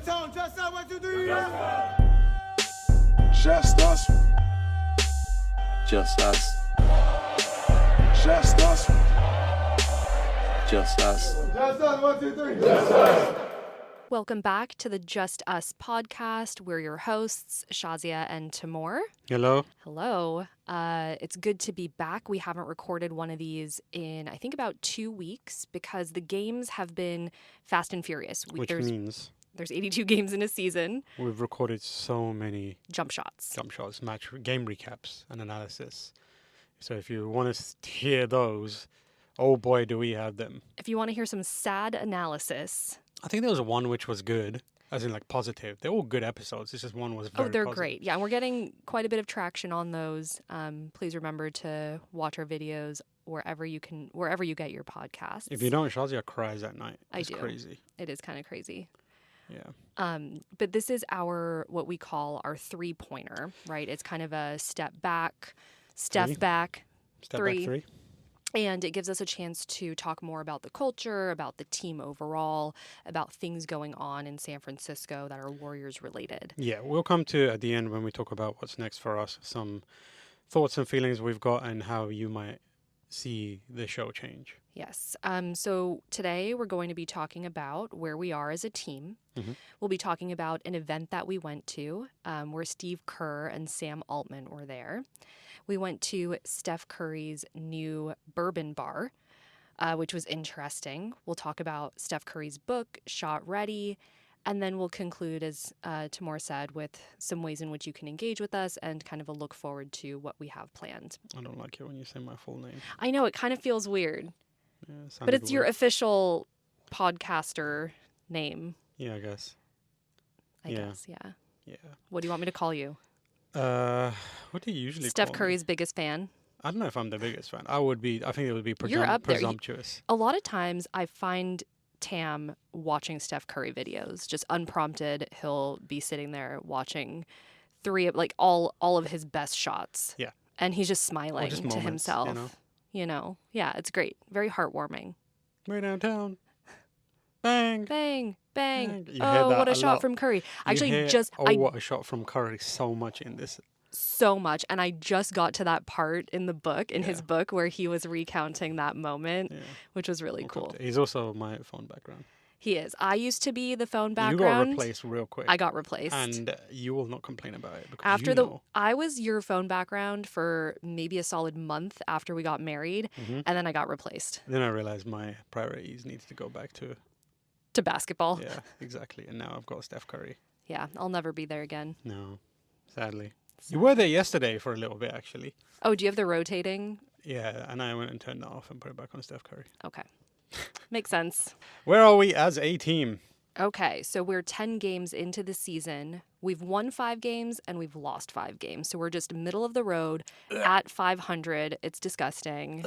tone. Just us, 1, 2, 3. Just us. Just us. Just us. Just us. Just us, 1, 2, 3. Just us. Welcome back to the Just Us podcast. We're your hosts, Shazia and Tamoor. Hello. Hello. It's good to be back. We haven't recorded one of these in, I think, about 2 weeks because the games have been fast and furious. Which means there's 82 games in a season. we've recorded so many Jump shots. game recaps, and analysis. So if you want to hear those, oh boy, do we have them. If you want to hear some sad analysis. I think there was one which was good, as in like positive. They're all good episodes. It's just one was very they're positive. great. Yeah, and we're getting quite a bit of traction on those. Please remember to watch our videos wherever you get your podcasts. If you don't, Shazia cries at night. It's do. crazy. It is kind of crazy. Yeah. But this is what we call our 3-pointer, right? It's kind of a step back, step Three. back, Step three. back 3. And it gives us a chance to talk more about the culture, about the team overall, about things going on in San Francisco that are Warriors related. Yeah, we'll come to at the end when we talk about what's next for us, some thoughts and feelings we've got and how you might see the show change. Yes. So today we're going to be talking about where we are as a team. Mm-hmm. We'll be talking about an event that we went to where Steve Kerr and Sam Altman were there. We went to Steph Curry's new bourbon bar, which was interesting. We'll talk about Steph Curry's book, Shot Ready, and then we'll conclude, as Tamoor said, with some ways in which you can engage with us and kind of a look forward to what we have planned. I don't like it when you say my full name. I know, it kind of feels weird, Yeah, it but sounded it's your weird. official podcaster name. Yeah, I guess. I Yeah. guess, yeah. Yeah. What do you want me to call you? What do you usually Steph call me? Curry's biggest fan. I don't know if I'm the biggest fan. I think it would be You're up there. presumptuous. A lot of times I find Tam watching Steph Curry videos, just unprompted. He'll be sitting there watching all of his best shots. Yeah. And he's just smiling just to moments, himself. Yeah, it's great. Very heartwarming. Way downtown. Bang. Bang, bang. Bang. You hear Oh, that what a a shot lot. from Curry. Actually, You hear, what a shot from Curry so much in this. so much. And I just got to that part in the book, in his Yeah. book, where he was recounting that moment, Yeah. which was really We'll come cool. to- He's also my phone background. He is. I used to be the phone You got background. replaced real quick. I got replaced. And you will not complain about it because After you know. I was your phone background for maybe a solid month after we got married, Mhm. and then I got replaced Then I realized my priorities needs to go back to to basketball. yeah, exactly. And now I've got Steph Curry. Yeah, I'll never be there again. No, sadly. You were there yesterday for a little bit, actually. Oh, do you have the rotating? Yeah, and I went and turned that off and put it back on Steph Curry. Okay. Makes sense. Where are we as a team? Okay, so we're 10 games into the season. We've won 5 games and we've lost 5 games. So we're just middle of the road at 500. It's disgusting.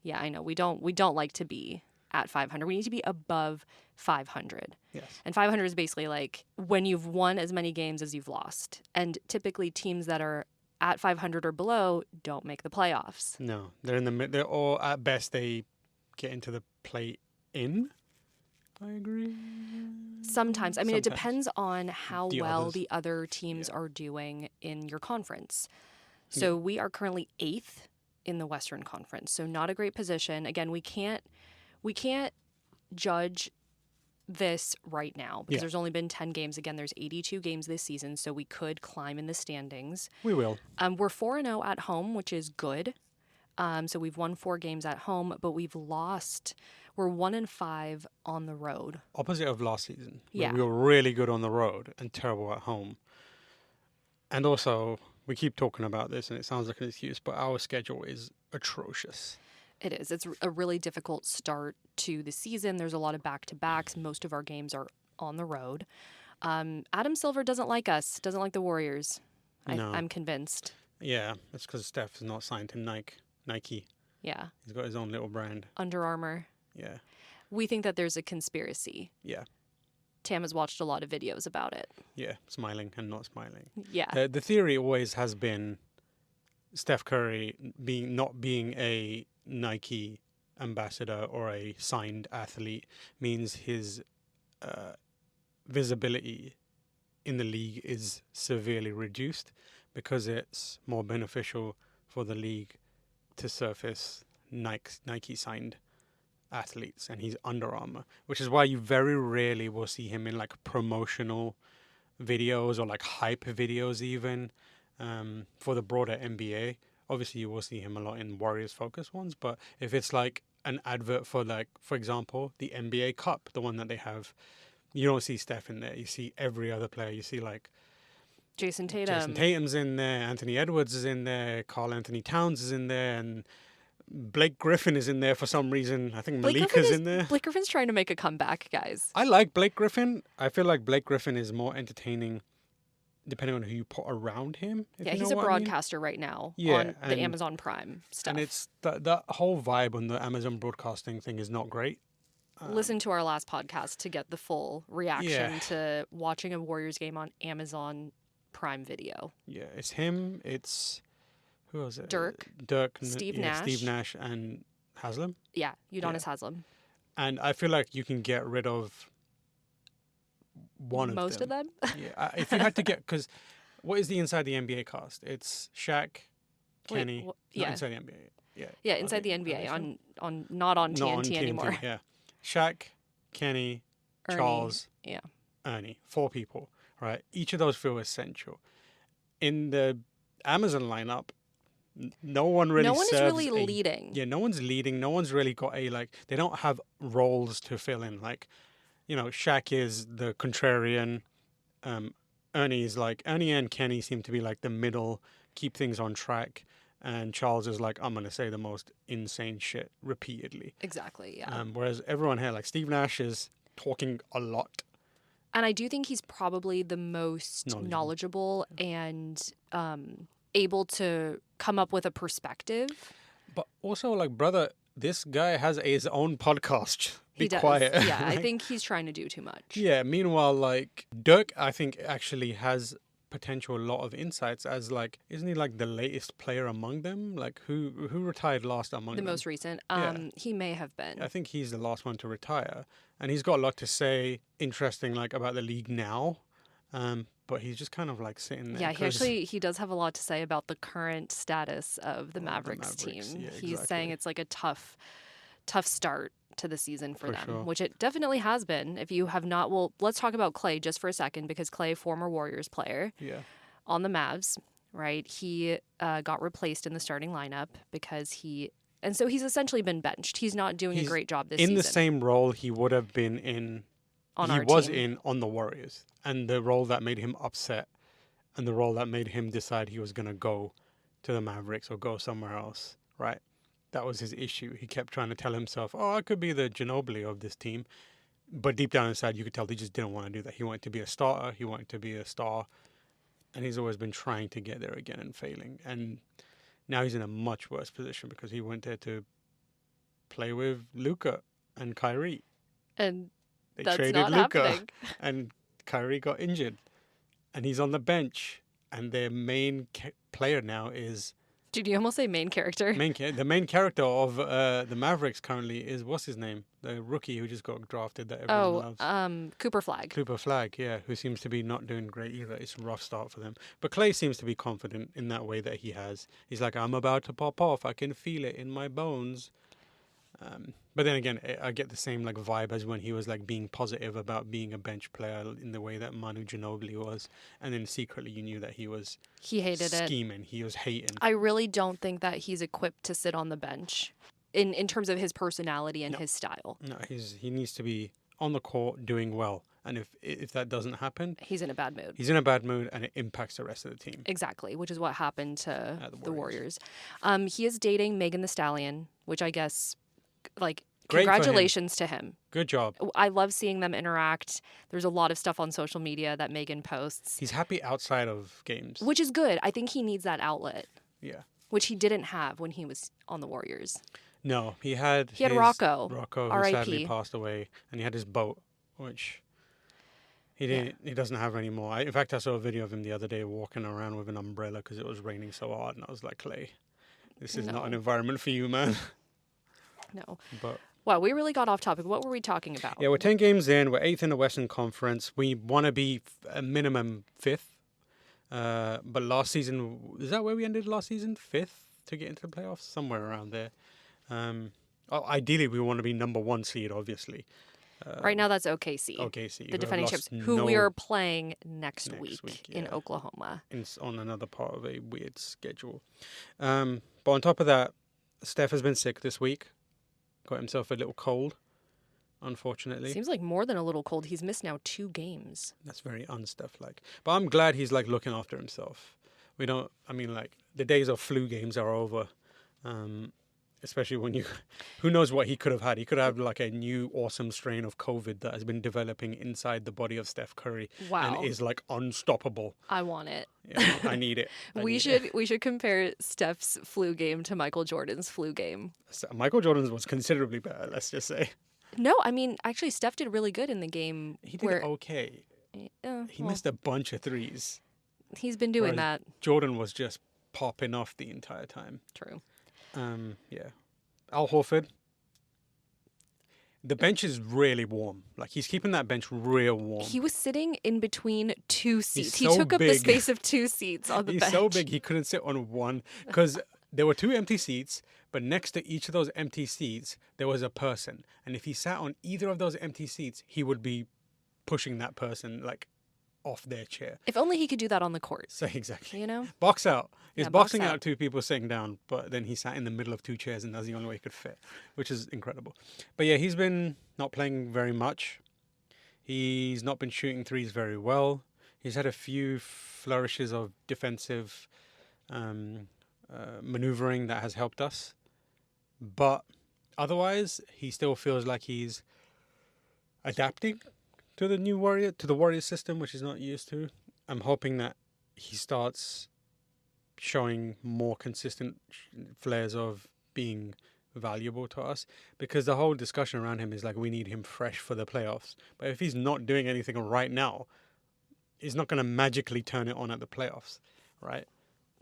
Yeah, I know. We don't like to be at 500. We need to be above 500. Yes. And 500 is basically like when you've won as many games as you've lost. And typically teams that are at 500 or below don't make the playoffs. No, they're in the mid. Or at best they get into the play-in. I agree. Sometimes. I mean, it Sometimes. depends on how The well others. the other teams are doing in your conference. So we are currently 8th in the Western Conference. So not a great position. Again, we can't judge this right now because Yeah. there's only been 10 games. Again, there's 82 games this season, so we could climb in the standings. We will. We're 4-0 at home, which is good. So we've won 4 games at home, but we've lost. We're 1-5 on the road. Opposite of last season. Yeah. We were really good on the road and terrible at home. And also, we keep talking about this and it sounds like an excuse, but our schedule is atrocious. It is. It's a really difficult start to the season. There's a lot of back-to-backs. Most of our games are on the road. Adam Silver doesn't like us, doesn't like the Warriors. No. I'm convinced. Yeah, that's because Steph is not signed to Nike. Yeah. He's got his own little brand. Under Armour. Yeah. We think that there's a conspiracy. Yeah. Tam has watched a lot of videos about it. Yeah. Smiling and not smiling. Yeah. The theory always has been Steph Curry not being a Nike ambassador or a signed athlete means his visibility in the league is severely reduced because it's more beneficial for the league to surface Nike signed athletes, and he's Under Armour, which is why you very rarely will see him in like promotional videos or like hype videos even for the broader NBA. Obviously you will see him a lot in Warriors focused ones, but if it's like an advert for like, for example, the NBA Cup, the one that they have, you don't see Steph in there. You see every other player. You see like Jason Tatum. Jason Tatum's in there, Anthony Edwards is in there, Karl Anthony Towns is in there, and Blake Griffin is in there for some reason. I think Malika's in there. Blake Griffin's trying to make a comeback, guys. I like Blake Griffin. I feel like Blake Griffin is more entertaining depending on who you put around him. Yeah, he's a broadcaster right now on the Amazon Prime stuff. And it's that whole vibe on the Amazon broadcasting thing is not great. Listen to our last podcast to get the full reaction to watching a Warriors game on Amazon Prime Video. Yeah, it's him. It's who was it? Dirk, Steve Nash, and Haslam. Yeah, Udonis Haslam. And I feel like you can get rid of most of them. Yeah, if you had to get, because what is the Inside the NBA cast? It's Shaq, Kenny. Inside the NBA. Yeah, Inside the NBA on not on TNT anymore. Yeah, Shaq, Kenny, Ernie, Charles, Ernie. 4 people. Right, each of those feel essential. In the Amazon lineup, no one is really leading. Yeah, no one's leading. No one's really got they don't have roles to fill in. Like, Shaq is the contrarian. Ernie and Kenny seem to be like the middle, keep things on track. And Charles is like, I'm going to say the most insane shit repeatedly. Exactly, yeah. Whereas everyone here, like Steve Nash is talking a lot. And I do think he's probably the most knowledgeable and able to come up with a perspective. But also, like, brother, this guy has his own podcast. Be quiet. Yeah, I think he's trying to do too much. Yeah, meanwhile, like, Dirk, I think, actually has potential a lot of insights as, like, isn't he, like, the latest player among them? Like, who retired last among them? The most recent. He may have been. I think he's the last one to retire. And he's got a lot to say, interesting, like, about the league now. But he's just kind of, like, sitting there. Yeah, he does have a lot to say about the current status of the Mavericks team. Yeah, he's saying it's, like, a tough start to the season for them, sure. Which it definitely has been. If you have not, well, let's talk about Klay just for a second, because Klay, former Warriors player, on the Mavs, right? He got replaced in the starting lineup and so he's essentially been benched. He's not doing a great job this season. In the same role he would have been in, on the Warriors, and the role that made him upset, and the role that made him decide he was going to go to the Mavericks or go somewhere else, right? That was his issue. He kept trying to tell himself, I could be the Ginobili of this team. But deep down inside, you could tell he just didn't want to do that. He wanted to be a starter. He wanted to be a star. And he's always been trying to get there again and failing. And now he's in a much worse position because he went there to play with Luka and Kyrie. And they that's traded not Luka, happening. And Kyrie got injured. And he's on the bench. And their main player now is... Did you almost say main character? The main character of the Mavericks currently is, what's his name? The rookie who just got drafted that everyone loves. Cooper Flagg. Cooper Flagg, yeah, who seems to be not doing great either. It's a rough start for them. But Klay seems to be confident in that way that he has. He's like, I'm about to pop off. I can feel it in my bones. But then again, I get the same like vibe as when he was like being positive about being a bench player in the way that Manu Ginobili was, and then secretly you knew that he hated scheming. He was hating. I really don't think that he's equipped to sit on the bench in terms of his personality and his style. No, he needs to be on the court doing well, and if that doesn't happen, he's in a bad mood. He's in a bad mood, and it impacts the rest of the team. Exactly, which is what happened to the Warriors. He is dating Megan Thee Stallion, which I guess. Like, great, congratulations to him. Good job. I love seeing them interact. There's a lot of stuff on social media that Megan posts. He's happy outside of games. Which is good. I think he needs that outlet. Yeah. Which he didn't have when he was on the Warriors. No, he had Rocco. Rocco, who sadly passed away. And he had his boat, which he doesn't have anymore. In fact, I saw a video of him the other day walking around with an umbrella because it was raining so hard. And I was like, Klay, this is not an environment for you, man. No. Wow, we really got off topic. What were we talking about? Yeah, we're 10 games in. We're 8th in the Western Conference. We want to be a minimum 5th. But last season, is that where we ended last season? 5th to get into the playoffs? Somewhere around there. Ideally, we want to be number 1 seed, obviously. Right now, that's OKC. OKC. The defending champs, who we are playing next week in Oklahoma. On another part of a weird schedule. But on top of that, Steph has been sick this week. Got himself a little cold, unfortunately. Seems like more than a little cold. He's missed now 2 games. That's very un-Steph-like. But I'm glad he's like looking after himself. The days of flu games are over. Especially when who knows what he could have had. He could have like a new awesome strain of COVID that has been developing inside the body of Steph Curry. Wow. And is like unstoppable. I want it. Yeah, I need it. We should compare Steph's flu game to Michael Jordan's flu game. Michael Jordan's was considerably better, let's just say. No, I mean, actually, Steph did really good in the game. He did okay. He missed a bunch of threes. He's been doing that. Jordan was just popping off the entire time. True. Yeah. Al Horford. The bench is really warm. Like, he's keeping that bench real warm. He was sitting in between 2 seats. He so took up the big. space of 2 seats on the bench. He's so big, he couldn't sit on one. Because there were 2 empty seats, but next to each of those empty seats, there was a person. And if he sat on either of those empty seats, he would be pushing that person, like, off their chair. If only he could do that on the court. So exactly. You know? Box out. He's Yeah, boxing box out out. 2 people sitting down, but then he sat in the middle of 2 chairs and that's the only way he could fit, which is incredible. But yeah, he's been not playing very much. He's not been shooting threes very well. He's had a few flourishes of defensive maneuvering that has helped us. But otherwise, he still feels like he's adapting to the new Warrior system, which he's not used to. I'm hoping that he starts showing more consistent flares of being valuable to us, because the whole discussion around him is like, we need him fresh for the playoffs. But if he's not doing anything right now, he's not going to magically turn it on at the playoffs, right?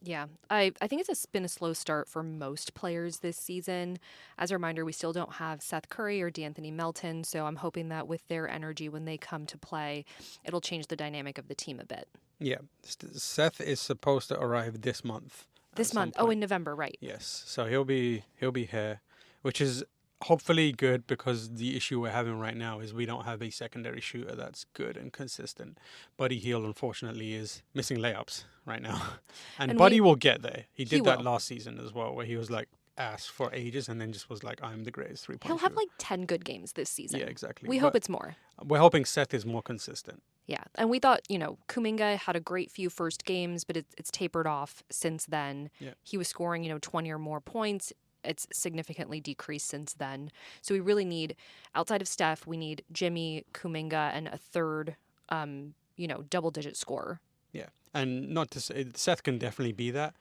Yeah, I think it's been a slow start for most players this season. As a reminder, we still don't have Seth Curry or D'Anthony Melton, so I'm hoping that with their energy when they come to play, it'll change the dynamic of the team a bit. Yeah, Seth is supposed to arrive this month. This month? Oh, in November, right. Yes, so he'll be here, which is hopefully good, because the issue we're having right now is we don't have a secondary shooter that's good and consistent. Buddy Hield, unfortunately, is missing layups right now. And Buddy will get there. He did that last season as well, where he was like ass for ages and then just was like, I'm the greatest three-point He'll shooter. have like 10 good games this season. Yeah, exactly. We hope it's more. We're hoping Seth is more consistent. Yeah, and we thought, Kuminga had a great few first games, but it's tapered off since then. Yeah. He was scoring, 20 or more points. It's significantly decreased since then. So we really need, outside of Steph, we need Jimmy, Kuminga, and a third, double-digit scorer. Yeah, and not to say, Seth can definitely be that,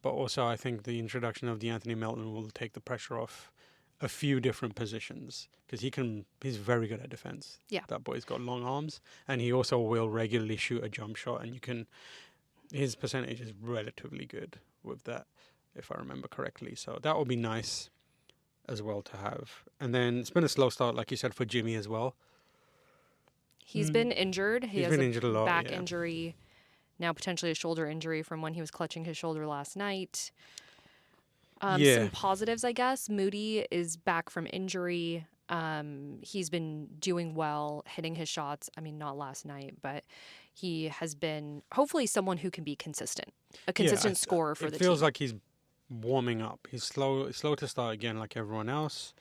but also I think the introduction of D'Anthony Melton will take the pressure off a few different positions, because he's very good at defense. Yeah. That boy's got long arms, and he also will regularly shoot a jump shot, and his percentage is relatively good with that, if I remember correctly. So that will be nice as well to have. And then it's been a slow start, like you said, for Jimmy as well. He's been injured. He has been injured a lot, back injury, now potentially a shoulder injury from when he was clutching his shoulder last night. Some positives, I guess. Moody is back from injury. He's been doing well, hitting his shots. I mean, not last night, but he has been hopefully someone who can be consistent, a consistent scorer for the team. It feels like he's warming up. He's slow to start again, like everyone else.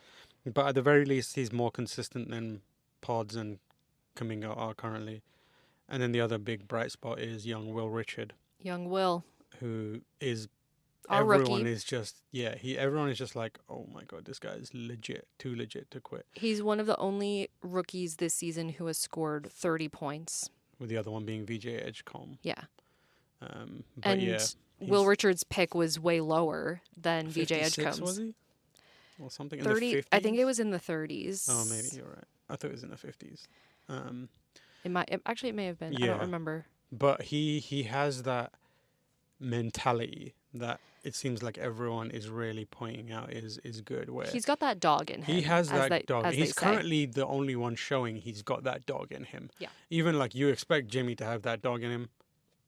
But at the very least, he's more consistent than Pods and Kuminga are currently. And then the other big bright spot is young Will Richard. Young Will, who is our everyone rookie. is just everyone is just like, oh my god, this guy is too legit to quit. He's one of the only rookies this season who has scored 30 points. With the other one being VJ Edgecombe. Yeah. But Will Richard's pick was way lower than VJ 56, Edgecombe's. was he? Or something 30, in the 50s? I think it was in the 30s. Oh, maybe you're right. I thought it was in the 50s. It may have been. I Yeah. don't remember. But he has that mentality that it seems like everyone is really pointing out is good. Where He's got that dog in him. he has as that dog. as He's they say. currently the only one showing he's got that dog in him. Yeah. Even like you expect Jimmy to have that dog in him,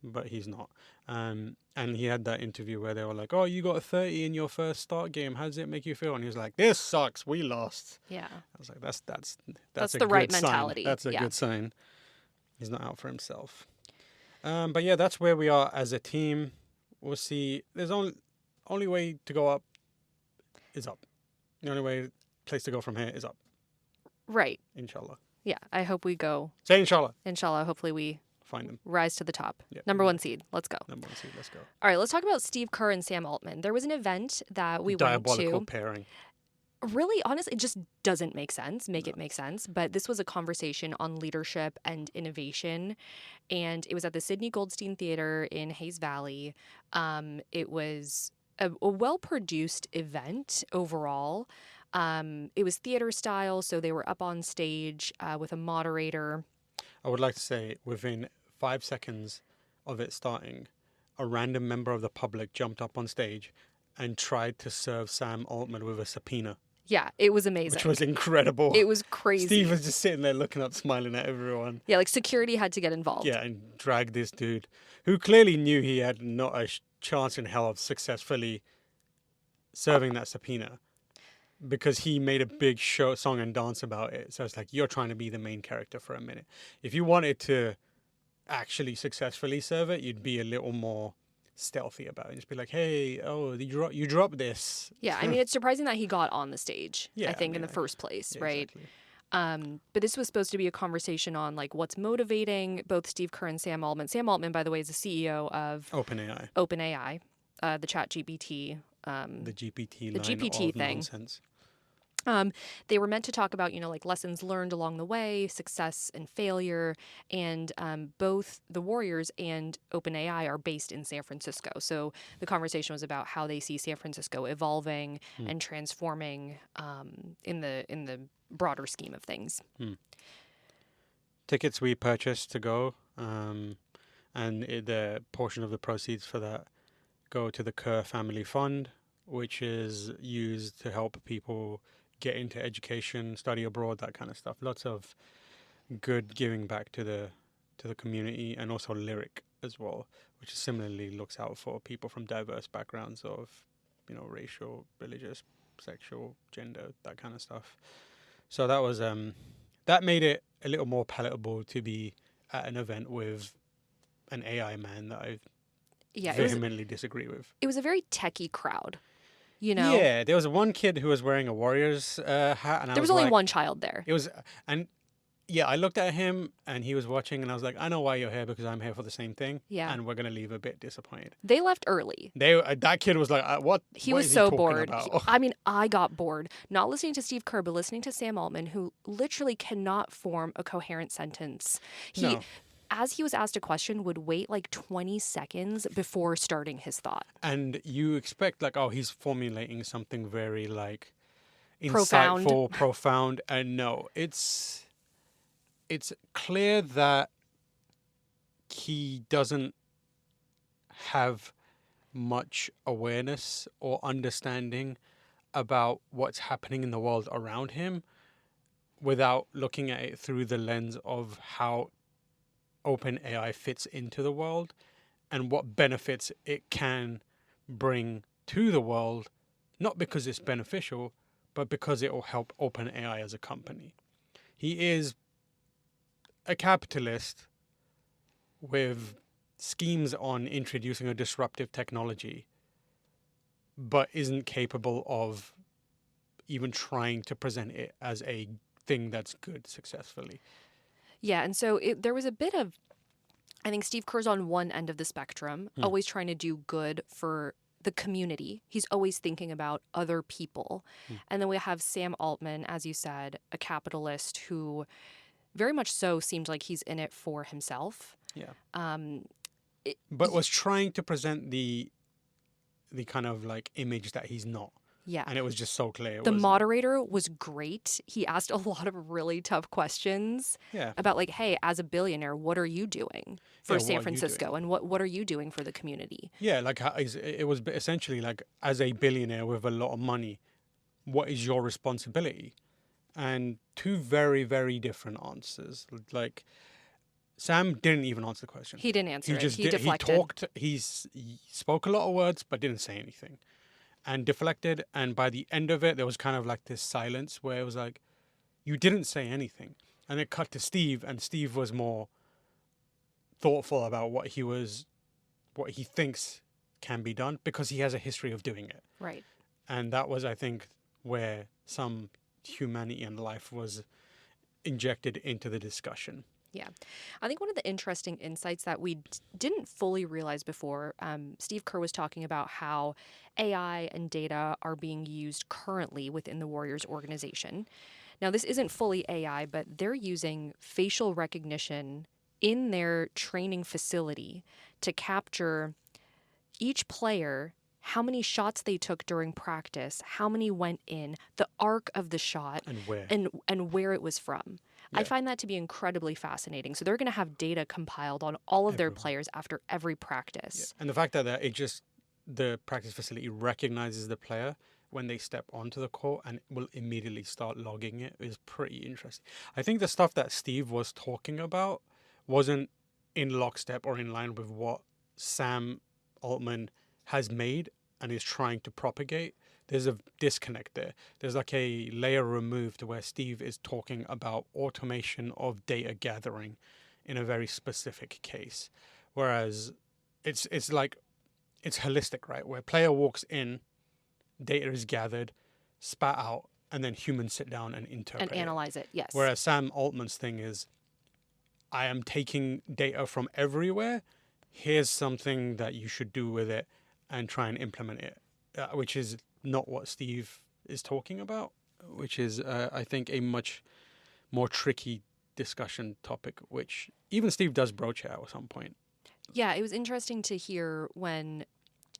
but he's not. And he had that interview where they were like, "Oh, you got a 30 in your first start game. How does it make you feel?" And he was like, "This sucks. We lost." Yeah. I was like, "That's That's a the right good sign. mentality. That's a Yeah. good sign. He's not out for himself." But yeah, that's where we are as a team. We'll see. There's only way to go up is up. The only place to go from here is up. Right. Inshallah. Yeah. I hope we go. Say inshallah. Inshallah. Hopefully we Find them. rise to the top. Yeah. Number 1 seed. Let's go. Number 1 seed. Let's go. All right. Let's talk about Steve Kerr and Sam Altman. There was an event that we Diabolical went to. pairing. Really, honestly, it just doesn't make sense. Make it make sense. But this was a conversation on leadership and innovation. And it was at the Sidney Goldstein Theater in Hayes Valley. It was a well-produced event overall. It was theater style, so they were up on stage with a moderator. I would like to say within 5 seconds of it starting, a random member of the public jumped up on stage and tried to serve Sam Altman with a subpoena. Yeah, it was amazing. Which was incredible. It was crazy. Steve was just sitting there looking up, smiling at everyone. Yeah, like security had to get involved. Yeah, and drag this dude, who clearly knew he had not a chance in hell of successfully serving that subpoena, because he made a big song and dance about it. So it's like, you're trying to be the main character for a minute. If you wanted to actually successfully serve it, you'd be a little more stealthy about it and just be like, hey, oh, you dropped this. Yeah, I mean, it's surprising that he got on the stage, Yeah, I think, in the first place, right? Exactly. But this was supposed to be a conversation on like what's motivating both Steve Kerr and Sam Altman. Sam Altman, by the way, is the CEO of OpenAI, the ChatGPT. The GPT the line GPT of thing. Nonsense. They were meant to talk about, like lessons learned along the way, success and failure. And both the Warriors and OpenAI are based in San Francisco. So the conversation was about how they see San Francisco evolving and transforming in the broader scheme of things. Tickets we purchased to go, and the portion of the proceeds for that go to the Kerr Family Fund, which is used to help people get into education, study abroad, that kind of stuff. Lots of good giving back to the community, and also Lyric as well, which similarly looks out for people from diverse backgrounds of, racial, religious, sexual, gender, that kind of stuff. So that was that made it a little more palatable to be at an event with an AI man that I vehemently disagree with. It was a very techie crowd. Yeah, there was one kid who was wearing a Warriors hat, and there was only one child there. It was, and yeah, I looked at him, and he was watching, and I was like, I know why you're here, because I'm here for the same thing. Yeah, and we're gonna leave a bit disappointed. They left early. That kid was like, what? He what was is so he talking bored. about? I got bored not listening to Steve Kerr, but listening to Sam Altman, who literally cannot form a coherent sentence. As he was asked a question, would wait like 20 seconds before starting his thought. And you expect he's formulating something very Profound. insightful, profound, and no, it's clear that he doesn't have much awareness or understanding about what's happening in the world around him, without looking at it through the lens of how OpenAI fits into the world and what benefits it can bring to the world, not because it's beneficial, but because it will help OpenAI as a company. He is a capitalist with schemes on introducing a disruptive technology, but isn't capable of even trying to present it as a thing that's good successfully. Yeah, and so there was a bit of, I think Steve Kerr's on one end of the spectrum, always trying to do good for the community. He's always thinking about other people. And then we have Sam Altman, as you said, a capitalist who very much so seemed like he's in it for himself. Yeah. But was trying to present the kind of image that he's not. Yeah. And it was just so clear. The moderator was great. He asked a lot of really tough questions Yeah. about like, hey, as a billionaire, what are you doing for Yeah, San what are you Francisco? doing? And what are you doing for the community? Yeah, like it was essentially like, as a billionaire with a lot of money, what is your responsibility? And two very, very different answers. Like, Sam didn't even answer the question. He didn't answer He it. just He did, he deflected. talked. He spoke a lot of words, but didn't say anything, and deflected. And by the end of it, there was kind of like this silence where it was like, you didn't say anything. And it cut to Steve, and Steve was more thoughtful about what he thinks can be done, because he has a history of doing it. Right. And that was, I think, where some humanity and life was injected into the discussion. Yeah. I think one of the interesting insights that we didn't fully realize before, Steve Kerr was talking about how AI and data are being used currently within the Warriors organization. Now, this isn't fully AI, but they're using facial recognition in their training facility to capture each player, how many shots they took during practice, how many went in, the arc of the shot, And where. and where it was from. I Yeah. find that to be incredibly fascinating. So they're going to have data compiled on all of their Everyone. players after every practice. And the fact that the practice facility recognizes the player when they step onto the court and will immediately start logging it is pretty interesting. I think the stuff that Steve was talking about wasn't in lockstep or in line with what Sam Altman has made and is trying to propagate. There's a disconnect there. There's like a layer removed where Steve is talking about automation of data gathering in a very specific case. Whereas it's holistic, right? Where player walks in, data is gathered, spat out, and then humans sit down and interpret And analyze it, yes. Whereas Sam Altman's thing is, I am taking data from everywhere. Here's something that you should do with it and try and implement it, which is not what Steve is talking about, which is, I think, a much more tricky discussion topic, which even Steve does broach at some point. Yeah, it was interesting to hear when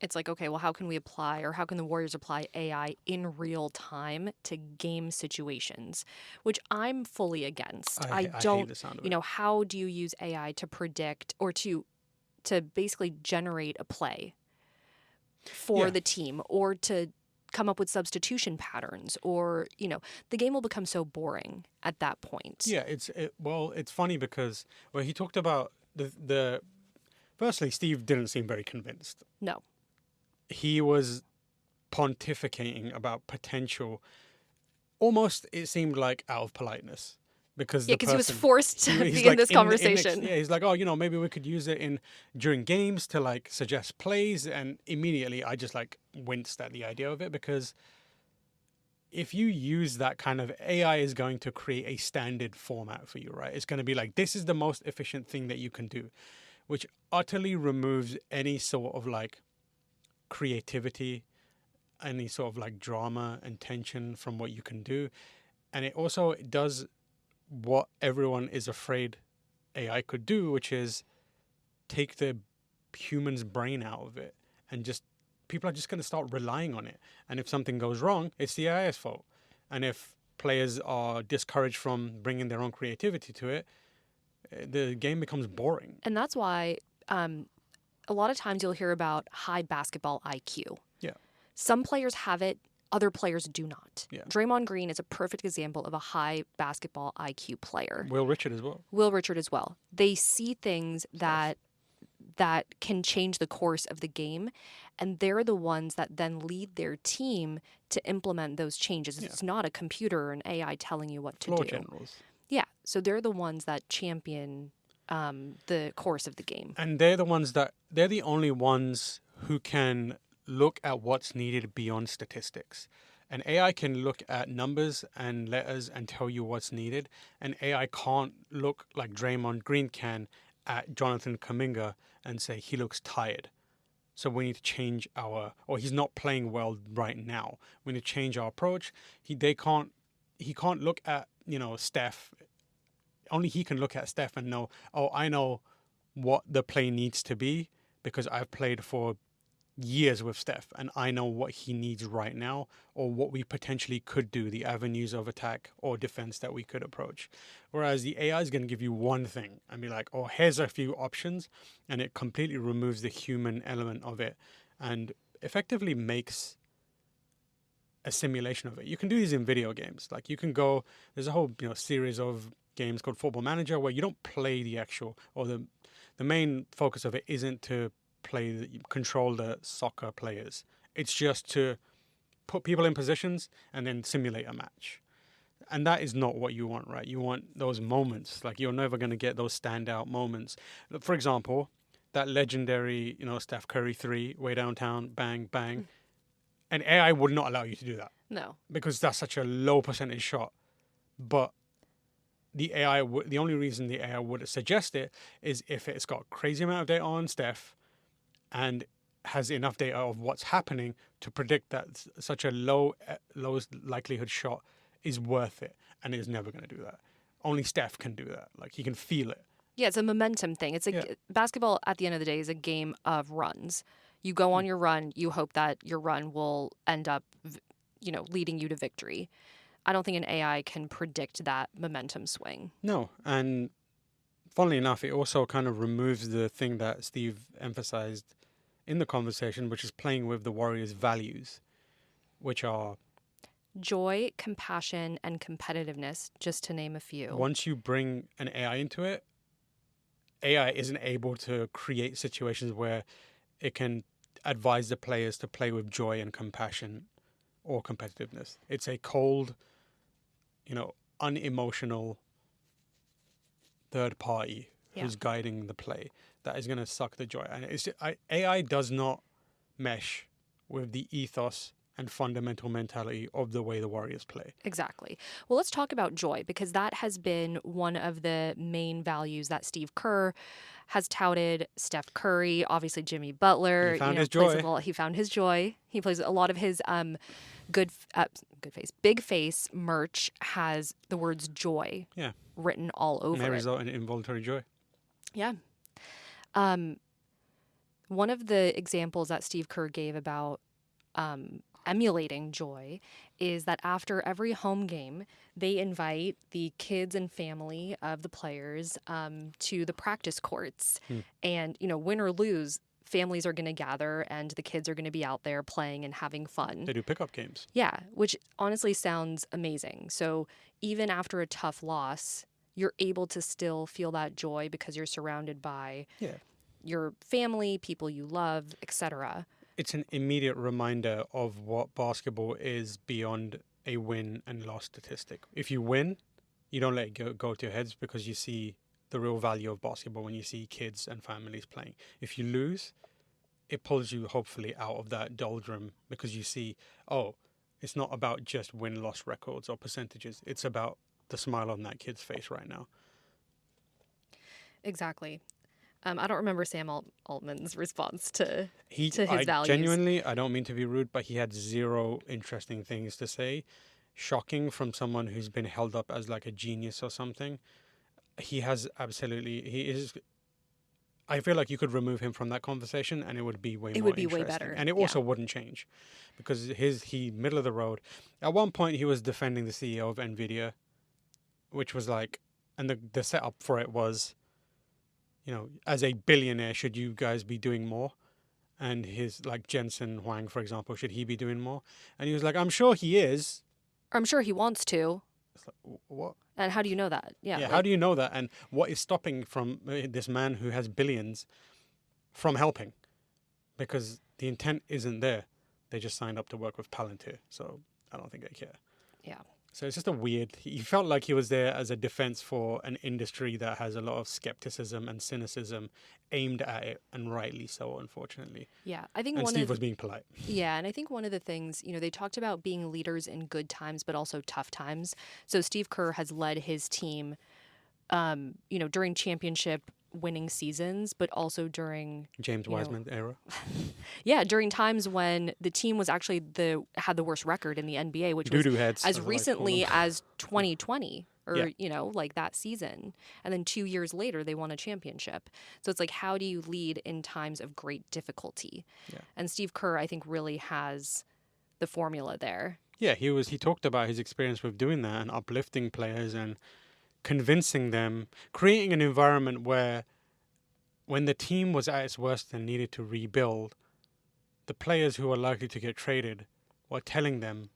it's like, okay, well, how can we apply, or how can the Warriors apply AI in real time to game situations, which I'm fully against. I don't, hate the sound of you know, how do you use AI to predict or to basically generate a play for Yeah. the team, or to come up with substitution patterns, or, you know, the game will become so boring at that point. Yeah, it's funny because he talked about the firstly, Steve didn't seem very convinced. No. He was pontificating about potential, almost it seemed like out of politeness, because Yeah, because he was forced to be in this conversation. He's like, oh, maybe we could use it during games to like suggest plays, and immediately I just like winced at the idea of it, because if you use that kind of AI is going to create a standard format for you, right? It's going to be like, this is the most efficient thing that you can do, which utterly removes any sort of like creativity, any sort of like drama and tension from what you can do. And it also does what everyone is afraid AI could do, which is take the human's brain out of it, and just people are just going to start relying on it. And if something goes wrong, it's the AI's fault. And if players are discouraged from bringing their own creativity to it, the game becomes boring. And that's why a lot of times you'll hear about high basketball IQ. Yeah. Some players have it, other players do not. Yeah. Draymond Green is a perfect example of a high basketball IQ player. Will Richard as well. Will Richard as well. They see things that can change the course of the game, and they're the ones that then lead their team to implement those changes. Yeah. It's not a computer or an AI telling you what to Floor do. generals. Yeah, so they're the ones that champion the course of the game. And they're the only ones who can look at what's needed beyond statistics. And AI can look at numbers and letters and tell you what's needed. And AI can't look like Draymond Green can at Jonathan Kuminga and say he looks tired, so we need to change or he's not playing well right now, we need to change our approach. He can't look at, Steph. Only he can look at Steph and know, oh, I know what the play needs to be because I've played for years with Steph, and I know what he needs right now, or what we potentially could do, the avenues of attack or defense that we could approach. Whereas the AI is going to give you one thing and be like, oh, here's a few options, and it completely removes the human element of it and effectively makes a simulation of it. You can do these in video games. Like you can go, there's a whole series of games called Football Manager where you don't play the actual, or the main focus of it isn't to control the soccer players. It's just to put people in positions and then simulate a match. And that is not what you want, right? You want those moments. Like you're never going to get those standout moments. For example, that legendary, Steph Curry 3, way downtown, bang, bang. And AI would not allow you to do that. No. Because that's such a low percentage shot. But the only reason the AI would suggest it is if it's got crazy amount of data on Steph and has enough data of what's happening to predict that such a lowest likelihood shot is worth it, and it's never going to do that. Only Steph can do that. Like he can feel it. Yeah, it's a momentum thing. It's basketball at the end of the day is a game of runs. You go on your run, you hope that your run will end up, leading you to victory. I don't think an AI can predict that momentum swing. No, and funnily enough, it also kind of removes the thing that Steve emphasized in the conversation, which is playing with the Warriors' values, which are joy, compassion, and competitiveness, just to name a few. Once you bring an AI into it, AI isn't able to create situations where it can advise the players to play with joy and compassion or competitiveness. It's a cold, unemotional third party who's guiding the play that is going to suck the joy. And AI does not mesh with the ethos and fundamental mentality of the way the Warriors play. Exactly. Well, let's talk about joy, because that has been one of the main values that Steve Kerr has touted. Steph Curry, obviously Jimmy Butler. He found his joy. He found his joy. He plays a lot of his big face merch has the words joy written all over and they it. result in involuntary joy. Yeah. One of the examples that Steve Kerr gave about emulating joy is that after every home game, they invite the kids and family of the players to the practice courts. And, win or lose, families are going to gather and the kids are going to be out there playing and having fun. They do pickup games. Yeah, which honestly sounds amazing. So even after a tough loss, you're able to still feel that joy because you're surrounded by your family, people you love, etc. It's an immediate reminder of what basketball is beyond a win and loss statistic. If you win, you don't let it go to your heads because you see the real value of basketball when you see kids and families playing. If you lose, it pulls you hopefully out of that doldrum because you see, it's not about just win-loss records or percentages. It's about the smile on that kid's face right now. Exactly. I don't remember Sam Altman's response to his values. Genuinely, I don't mean to be rude, but he had zero interesting things to say. Shocking from someone who's been held up as like a genius or something. He is. I feel like you could remove him from that conversation and it would be way better. And it also wouldn't change because he middle of the road. At one point, he was defending the CEO of NVIDIA, which was like, and the setup for it was, as a billionaire, should you guys be doing more? And his, like Jensen Huang, for example, should he be doing more? And he was like, I'm sure he is. Or I'm sure he wants to. It's like, what? And how do you know that? How do you know that? And what is stopping from this man who has billions from helping? Because the intent isn't there. They just signed up to work with Palantir. So I don't think they care. Yeah. So it's just he felt like he was there as a defense for an industry that has a lot of skepticism and cynicism aimed at it, and rightly so, unfortunately. Yeah, I think Steve was being polite. Yeah, and I think one of the things, they talked about being leaders in good times, but also tough times. So Steve Kerr has led his team, during championship winning seasons, but also during James Wiseman era. Yeah, during times when the team was actually had the worst record in the NBA, which was heads, as recently as 2020 or, Yeah. you know, like that season. And then 2 years later, they won a championship. So it's like, how do you lead in times of great difficulty? Yeah. And Steve Kerr, I think, really has the formula there. Yeah, he talked about his experience with doing that and uplifting players and convincing them, creating an environment where when the team was at its worst and needed to rebuild, the players who were likely to get traded were telling them,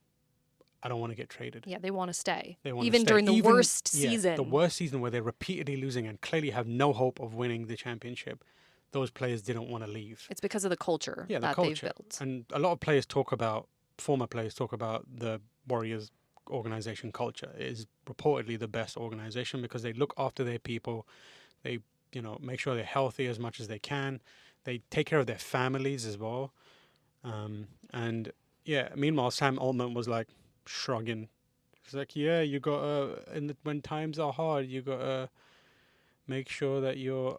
I don't want to get traded. Yeah, they want to stay. They want to Even stay. during the worst Yeah, season. the worst season where they're repeatedly losing and clearly have no hope of winning the championship, those players didn't want to leave. It's because of the culture Yeah, the that culture. they've built. And a lot of former players talk about the Warriors organization culture. It is reportedly the best organization because they look after their people. They, make sure they're healthy as much as they can. They take care of their families as well. And yeah, meanwhile, Sam Altman was like shrugging. He's like, yeah, you gotta, when times are hard, you gotta make sure that you're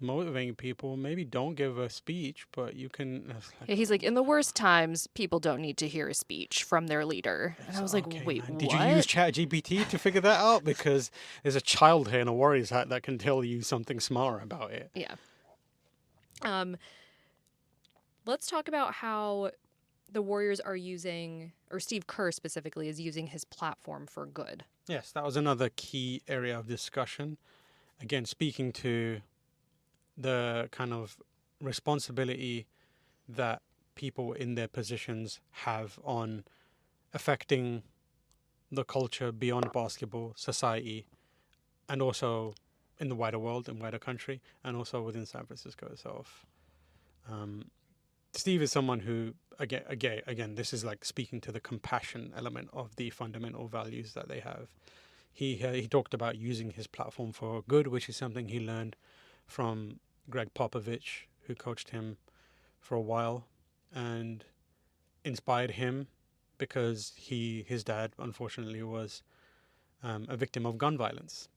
motivating people. Maybe don't give a speech, but you can. Yeah, he's like, in the worst times, people don't need to hear a speech from their leader. And I was like, okay, wait, man. what? Did you use ChatGPT to figure that out? Because there's a child here in a Warriors hat that can tell you something smarter about it. Yeah. Let's talk about how the Warriors are using, or Steve Kerr specifically is using his platform for good. Yes, that was another key area of discussion. Again, speaking to the kind of responsibility that people in their positions have on affecting the culture beyond basketball, society, and also in the wider world and wider country, and also within San Francisco itself. Steve is someone who, again, this is like speaking to the compassion element of the fundamental values that they have. He talked about using his platform for good, which is something he learned from Greg Popovich, who coached him for a while and inspired him because his dad, unfortunately, was a victim of gun violence,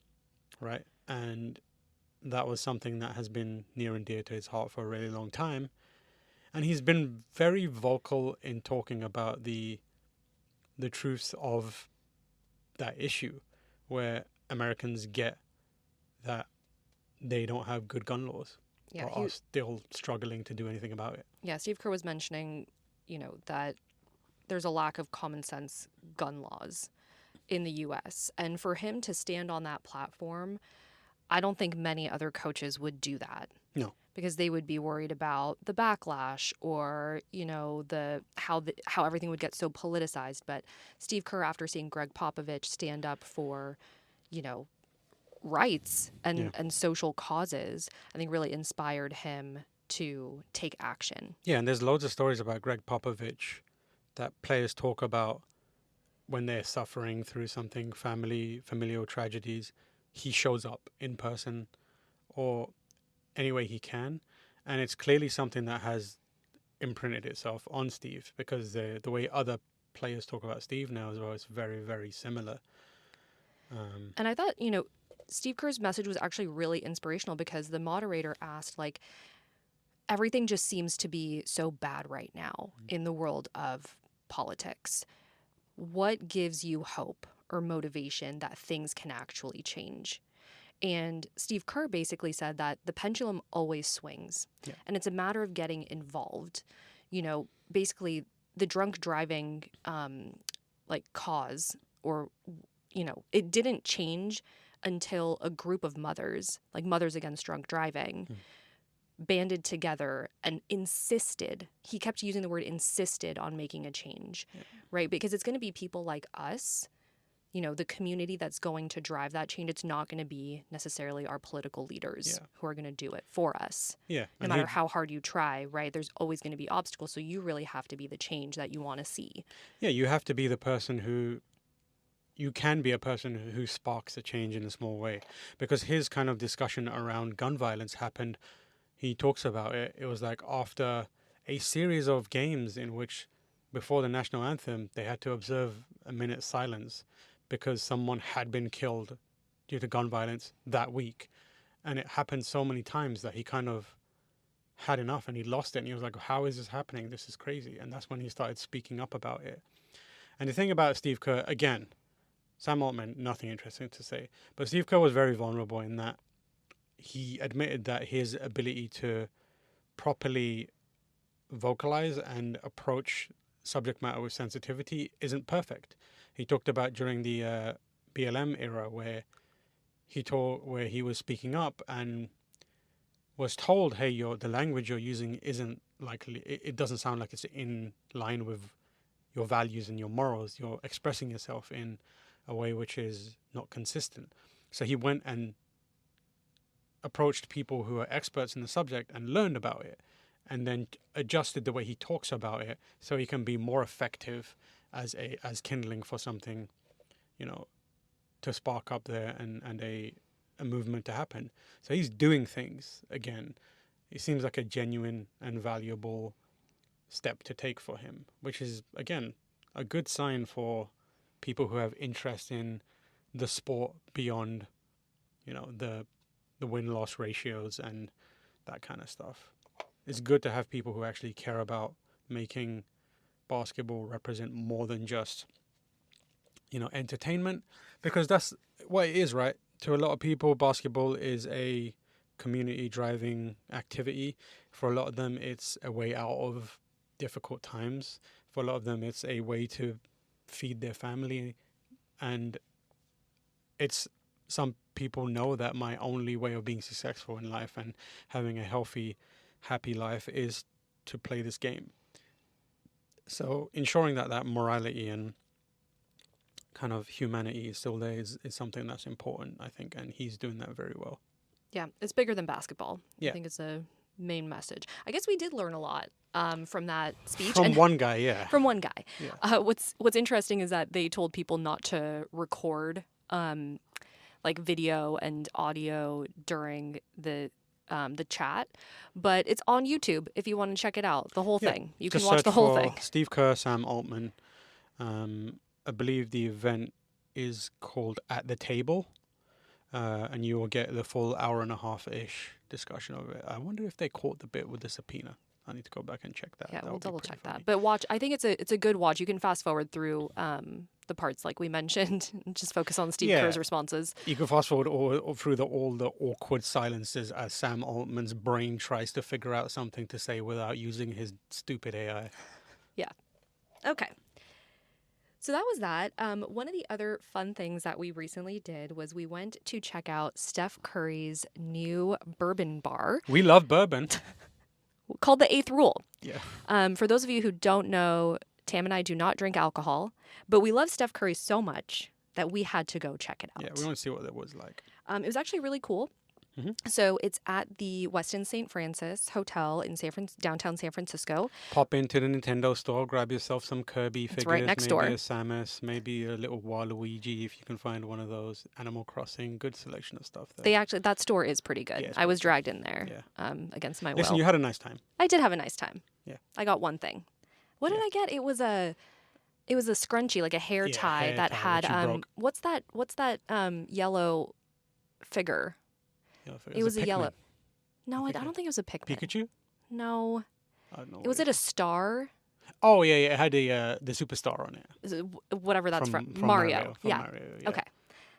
right? And that was something that has been near and dear to his heart for a really long time. And he's been very vocal in talking about the truths of that issue, where Americans get that they don't have good gun laws, Yeah, or are still struggling to do anything about it. Yeah, Steve Kerr was mentioning, that there's a lack of common sense gun laws in the U.S. And for him to stand on that platform, I don't think many other coaches would do that. No. Because they would be worried about the backlash or, how everything would get so politicized. But Steve Kerr, after seeing Greg Popovich stand up for, rights and social causes, I think really inspired him to take action. Yeah, and there's loads of stories about Greg Popovich that players talk about when they're suffering through something, familial tragedies. He shows up in person or any way he can, and it's clearly something that has imprinted itself on Steve, because the way other players talk about Steve now as well is very, very similar. And I thought, Steve Kerr's message was actually really inspirational because the moderator asked, like, everything just seems to be so bad right now in the world of politics. What gives you hope or motivation that things can actually change? And Steve Kerr basically said that the pendulum always swings, and it's a matter of getting involved. Basically the drunk driving cause, or it didn't change until a group of mothers, like Mothers Against Drunk Driving, banded together and insisted. He kept using the word insisted on making a change, right? Because it's going to be people like us, the community that's going to drive that change. It's not going to be necessarily our political leaders who are going to do it for us. Yeah. No matter how hard you try, right? There's always going to be obstacles. So you really have to be the change that you want to see. Yeah, you have to be the person you can be a person who sparks a change in a small way. Because his kind of discussion around gun violence happened, he talks about it. It was like after a series of games in which before the national anthem, they had to observe a minute's silence because someone had been killed due to gun violence that week. And it happened so many times that he kind of had enough and he lost it. And he was like, how is this happening? This is crazy. And that's when he started speaking up about it. And the thing about Steve Kerr, again, Sam Altman, nothing interesting to say. But Steve Kerr was very vulnerable in that he admitted that his ability to properly vocalize and approach subject matter with sensitivity isn't perfect. He talked about during the BLM era where he was speaking up and was told, hey, the language you're using isn't likely, it doesn't sound like it's in line with your values and your morals. You're expressing yourself in a way which is not consistent. So he went and approached people who are experts in the subject and learned about it, and then adjusted the way he talks about it so he can be more effective as kindling for something, to spark up there and a movement to happen. So he's doing things again. It seems like a genuine and valuable step to take for him, which is again a good sign for people who have interest in the sport beyond, the win-loss ratios and that kind of stuff. It's good to have people who actually care about making basketball represent more than just, entertainment, because that's what it is, right? To a lot of people, basketball is a community driving activity. For a lot of them, it's a way out of difficult times. For a lot of them, it's a way to feed their family. And some people know that my only way of being successful in life and having a healthy, happy life is to play this game. So ensuring that morality and kind of humanity is still there is something that's important, I think, and he's doing that very well. Yeah, it's bigger than basketball. Yeah. I think it's a main message. I guess we did learn a lot from that speech. From one guy, yeah. From one guy. Yeah. What's interesting is that they told people not to record like video and audio during the chat, but it's on YouTube if you want to check it out, the whole thing. You can watch the whole thing. Steve Kerr, Sam Altman. I believe the event is called At the Table, and you will get the full hour and a half-ish discussion of it. I wonder if they caught the bit with the subpoena. I need to go back and check that. Yeah, That we'll would be double pretty check funny. that. But watch, I think it's a good watch. You can fast forward through the parts like we mentioned, and just focus on Steve Kerr's responses. You can fast forward all through all the awkward silences as Sam Altman's brain tries to figure out something to say without using his stupid AI. Yeah. Okay. So that was that. One of the other fun things that we recently did was we went to check out Steph Curry's new bourbon bar We love bourbon. called The Eighth Rule. Yeah. For those of you who don't know, Tam and I do not drink alcohol, but we love Steph Curry so much that we had to go check it out. Yeah, we want to see what that was like. It was actually really cool. Mm-hmm. So it's at the Westin St. Francis Hotel in downtown San Francisco. Pop into the Nintendo store, grab yourself some Kirby figures, right next maybe door. a Samus, maybe a little Waluigi if you can find one of those. Animal Crossing, good selection of stuff there. That store is pretty good. Yeah, it's I was pretty dragged in there Yeah. Against my Listen, will. you had a nice time. I did have a nice time. Yeah. I got one thing. What did I get? It was a scrunchie, like a hair tie hair that tie, had which you broke. what's that yellow figure? Yeah, It was a yellow. Pikmin. No, I Pikmin. don't think it was a Pikmin. Pikachu? No. I don't know. Was it a star? Oh, yeah, it had the superstar on it. Is it whatever that's from. From Mario. From Yeah. Mario, yeah. Okay.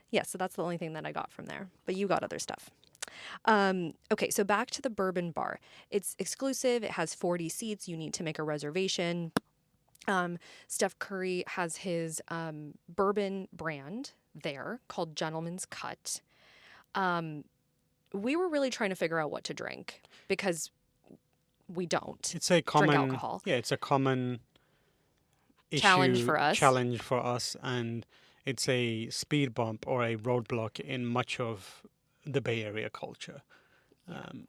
Yeah, so that's the only thing that I got from there. But you got other stuff. Okay, so back to the bourbon bar. It's exclusive. It has 40 seats. You need to make a reservation. Steph Curry has his bourbon brand there called Gentleman's Cut. We were really trying to figure out what to drink because we don't It's a common drink alcohol. Yeah, it's a common Challenge issue, for us. Challenge for us, and it's a speed bump or a roadblock in much of the Bay Area culture,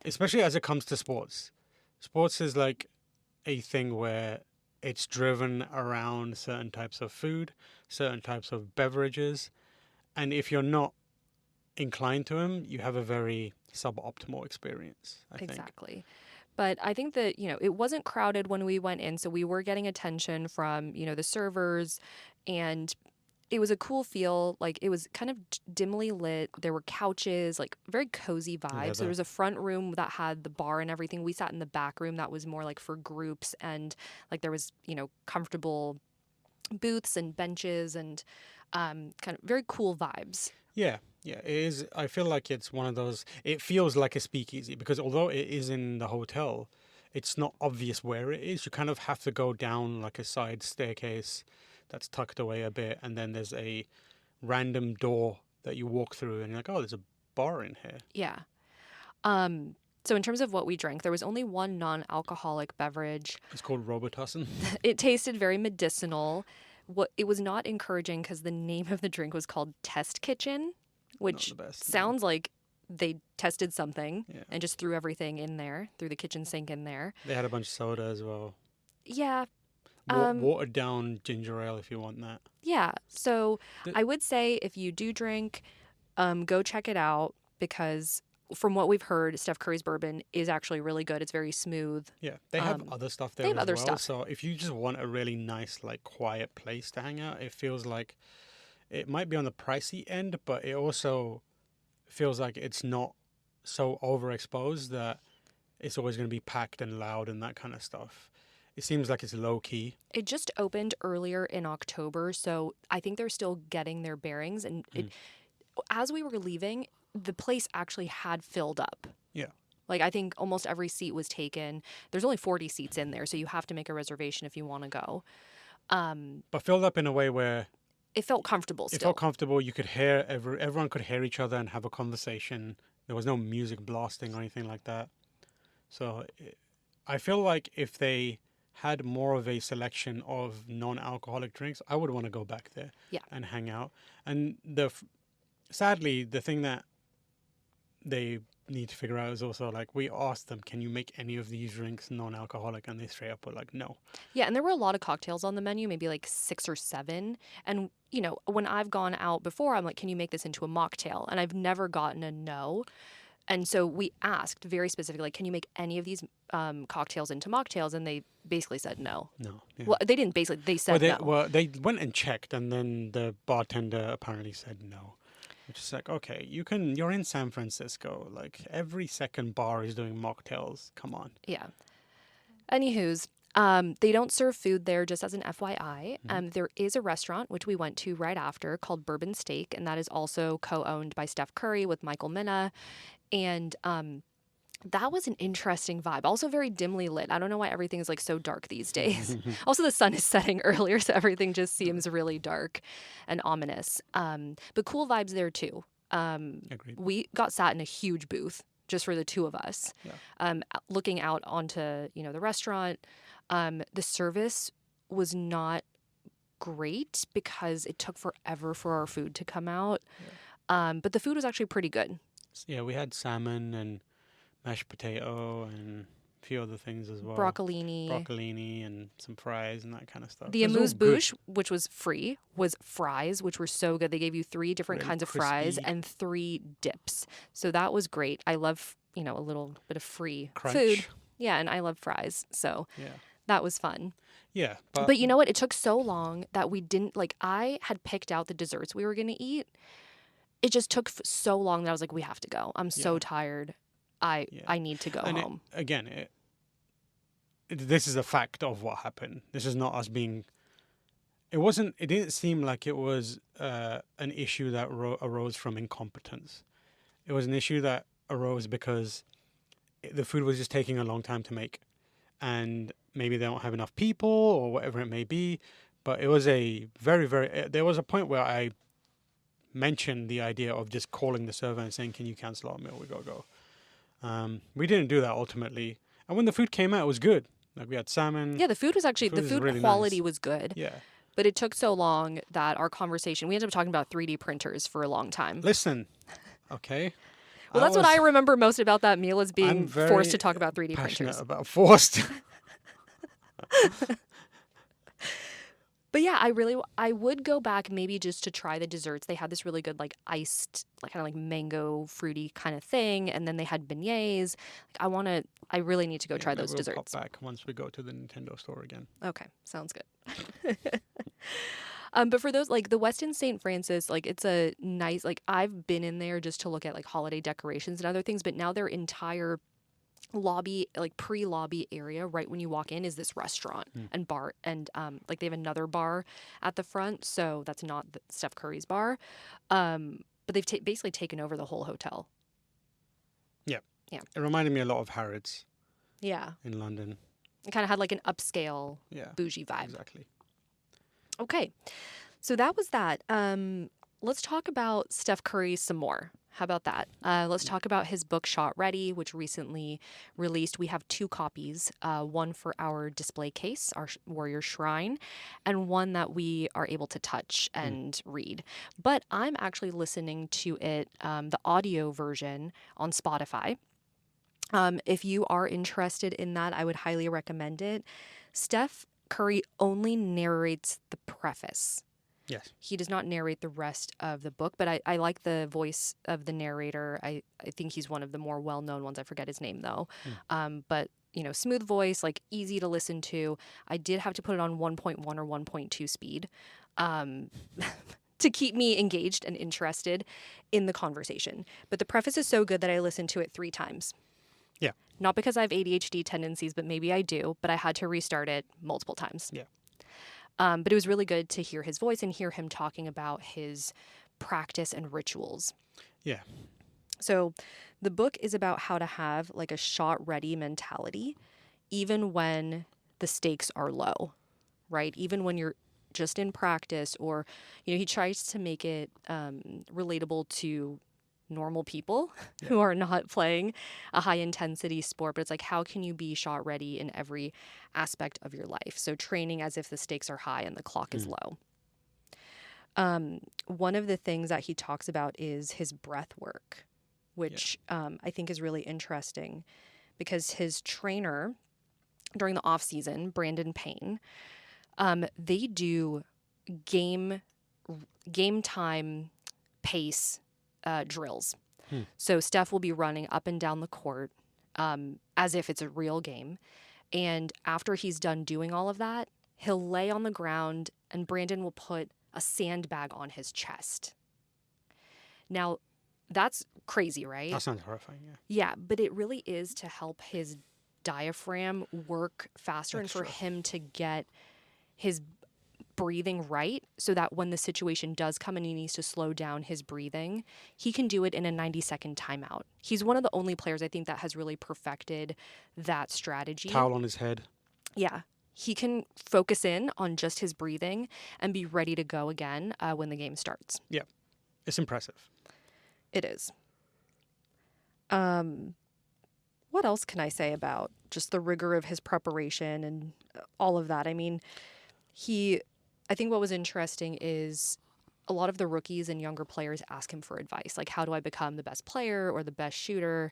especially as it comes to sports. Sports is like a thing where it's driven around certain types of food, certain types of beverages, and if you're not inclined to them, you have a very suboptimal experience, I think. Exactly. But I think that, it wasn't crowded when we went in, so we were getting attention from, the servers, and it was a cool feel. Like, it was kind of dimly lit. There were couches, like very cozy vibes. So there was a front room that had the bar and everything. We sat in the back room that was more like for groups, and like there was, comfortable booths and benches and kind of very cool vibes. Yeah, it is. I feel like it's one of those. It feels like a speakeasy because although it is in the hotel, it's not obvious where it is. You kind of have to go down like a side staircase that's tucked away a bit, and then there's a random door that you walk through, and you're like, oh, there's a bar in here. Yeah. So in terms of what we drank, there was only one non-alcoholic beverage. It's called Robitussin. It tasted very medicinal. It was not encouraging because the name of the drink was called Test Kitchen, which Not the best, no. sounds like they tested something Yeah. and just threw everything in there, threw the kitchen sink in there. They had a bunch of soda as well. Yeah. Watered down ginger ale if you want that. Yeah. So The- I would say if you do drink, go check it out because from what we've heard, Steph Curry's bourbon is actually really good. It's very smooth. Yeah, they have other stuff there they have as other well. stuff. So if you just want a really nice, like, quiet place to hang out, it feels like it might be on the pricey end, but it also feels like it's not so overexposed that it's always going to be packed and loud and that kind of stuff. It seems like it's low key. It just opened earlier in October, so I think they're still getting their bearings. And as we were leaving, the place actually had filled up. Yeah. Like, I think almost every seat was taken. There's only 40 seats in there, so you have to make a reservation if you want to go. But filled up in a way where It felt comfortable it still. felt comfortable. You could hear everyone could hear each other and have a conversation. There was no music blasting or anything like that. So I feel like if they had more of a selection of non-alcoholic drinks, I would want to go back there and hang out. And sadly, the thing that they need to figure out is also, like, we asked them, can you make any of these drinks non-alcoholic? And they straight up were like, no. Yeah, and there were a lot of cocktails on the menu, maybe like 6 or 7. And, you know, when I've gone out before, I'm like, can you make this into a mocktail? And I've never gotten a no. And so we asked very specifically, like, can you make any of these cocktails into mocktails? And they basically said no. No. Yeah. Well, they didn't basically, they said no. Well, they went and checked, and then the bartender apparently said no. Which is like, okay, you're in San Francisco. Like, every second bar is doing mocktails. Come on. Yeah. Anywho's, they don't serve food there, just as an FYI. There is a restaurant, which we went to right after, called Bourbon Steak, and that is also co-owned by Steph Curry with Michael Minna. And that was an interesting vibe. Also very dimly lit. I don't know why everything is like so dark these days. Also, the sun is setting earlier, so everything just seems really dark and ominous. But cool vibes there too. Agreed. We got sat in a huge booth just for the two of us, looking out onto, you know, the restaurant. The service was not great because it took forever for our food to come out. But the food was actually pretty good. Yeah, we had salmon and mashed potato and a few other things as well. Broccolini and some fries and that kind of stuff. The It was all amuse-bouche, which was free, was fries, which were so good. They gave you 3 different Really kinds of fries crispy. and 3 dips. So that was great. I love, you know, a little bit of free Crunch. food. Yeah, and I love fries. So Yeah. that was fun. Yeah, But you know what? It took so long that we didn't, like, I had picked out the desserts we were going to eat. It just took so long that I was like, we have to go. I'm so tired. I need to go home. This is a fact of what happened. This is not us being. It didn't seem like it was an issue that arose from incompetence. It was an issue that arose because the food was just taking a long time to make, and maybe they don't have enough people or whatever it may be. But it was a there was a point where I mentioned the idea of just calling the server and saying, can you cancel our meal? We gotta go. We didn't do that ultimately. And when the food came out, it was good. Like, we had salmon. Yeah, the food was actually, the was food really quality nice. was good. Yeah. But it took so long that our conversation, we ended up talking about 3D printers for a long time. Listen, okay. Well, that's what I remember most about that meal is being very forced to talk about 3D passionate printers. about forced. But yeah, I would go back maybe just to try the desserts. They had this really good, like, iced, like, kind of like mango fruity kind of thing, and then they had beignets. Like, I really need to go try those we'll desserts. Pop back once we go to the Nintendo store again. Okay, sounds good. But for those, like, the Westin St. Francis, like, it's a nice, like, I've been in there just to look at, like, holiday decorations and other things, but now their entire lobby, like pre-lobby area right when you walk in is this restaurant and bar, and like they have another bar at the front, so that's not Steph Curry's bar, but they've basically taken over the whole hotel. Yeah. Yeah. It reminded me a lot of Harrods Yeah, in London. it kind of had like an upscale Yeah. bougie vibe. Exactly. Okay, so that was that. Let's talk about Steph Curry some more. How about that? Let's talk about his book Shot Ready, which recently released. We have 2 copies, one for our display case, our Warrior Shrine, and one that we are able to touch and read. But I'm actually listening to it, the audio version, on Spotify. If you are interested in that, I would highly recommend it. Steph Curry only narrates the preface. Yes. He does not narrate the rest of the book, but I like the voice of the narrator. I think he's one of the more well-known ones. I forget his name, though. But, smooth voice, like easy to listen to. I did have to put it on 1.1 or 1.2 speed to keep me engaged and interested in the conversation. But the preface is so good that I listened to it 3 times. Yeah. Not because I have ADHD tendencies, but maybe I do. But I had to restart it multiple times. Yeah. But it was really good to hear his voice and hear him talking about his practice and rituals. Yeah. So the book is about how to have like a shot ready mentality, even when the stakes are low, right? Even when you're just in practice, or, he tries to make it relatable to normal people who are not playing a high intensity sport, but it's like, how can you be shot ready in every aspect of your life? So training as if the stakes are high and the clock is low. One of the things that he talks about is his breath work, which I think is really interesting, because his trainer during the off season, Brandon Payne, they do game time pace drills. So Steph will be running up and down the court as if it's a real game. And after he's done doing all of that, he'll lay on the ground and Brandon will put a sandbag on his chest. Now, that's crazy, right? That sounds horrifying, yeah. Yeah, but it really is to help his diaphragm work faster and for him to get his breathing right, so that when the situation does come and he needs to slow down his breathing, he can do it in a 90-second timeout. He's one of the only players, I think, that has really perfected that strategy. Towel on his head. Yeah. He can focus in on just his breathing and be ready to go again when the game starts. Yeah. It's impressive. It is. What else can I say about just the rigor of his preparation and all of that? I mean, I think what was interesting is a lot of the rookies and younger players ask him for advice. Like, how do I become the best player or the best shooter?